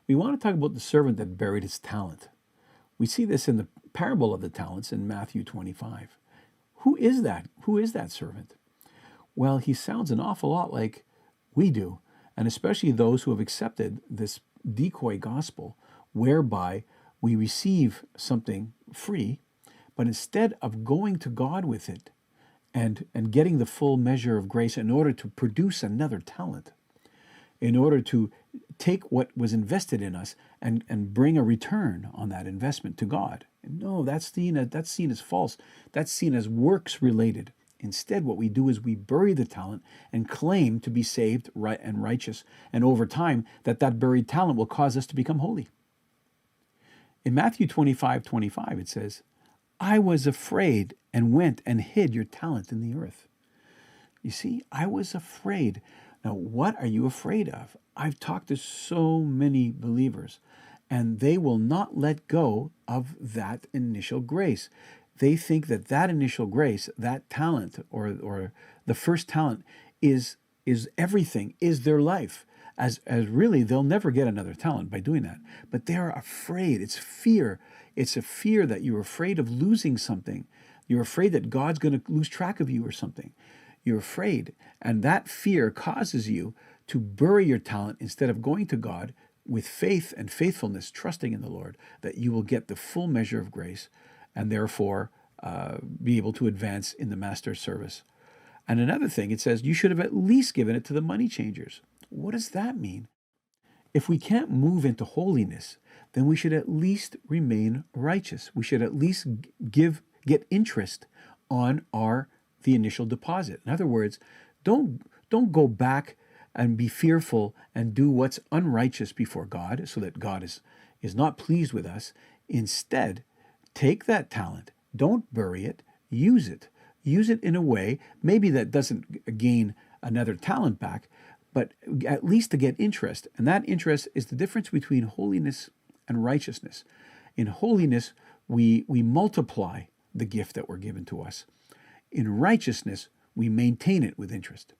We want to talk about the servant that buried his talent. We see this in the parable of the talents in Matthew 25. Who is that? Who is that servant? Well, he sounds an awful lot like we do, and especially those who have accepted this decoy gospel whereby we receive something free, but instead of going to God with it and getting the full measure of grace in order to produce another talent, in order to take what was invested in us and bring a return on that investment to God. No, that's seen as false. That's seen as works related. Instead, what we do is we bury the talent and claim to be saved right and righteous. And over time, that buried talent will cause us to become holy. In Matthew 25:25, it says, I was afraid and went and hid your talent in the earth. You see, I was afraid. Now, what are you afraid of? I've talked to so many believers, and they will not let go of that initial grace. They think that initial grace, that talent, or the first talent, is everything, is their life. As really, they'll never get another talent by doing that. But they're afraid. It's fear. It's a fear that you're afraid of losing something. You're afraid that God's going to lose track of you or something. You're afraid. And that fear causes you to bury your talent instead of going to God with faith and faithfulness, trusting in the Lord, that you will get the full measure of grace and therefore be able to advance in the master's service. And another thing, it says you should have at least given it to the money changers. What does that mean? If we can't move into holiness, then we should at least remain righteous. We should at least get interest on the initial deposit. In other words, don't go back and be fearful and do what's unrighteous before God so that God is not pleased with us. Instead, take that talent, don't bury it, use it. Use it in a way, maybe that doesn't gain another talent back, but at least to get interest. And that interest is the difference between holiness and righteousness. In holiness, we multiply the gift that were given to us. In righteousness, we maintain it with interest.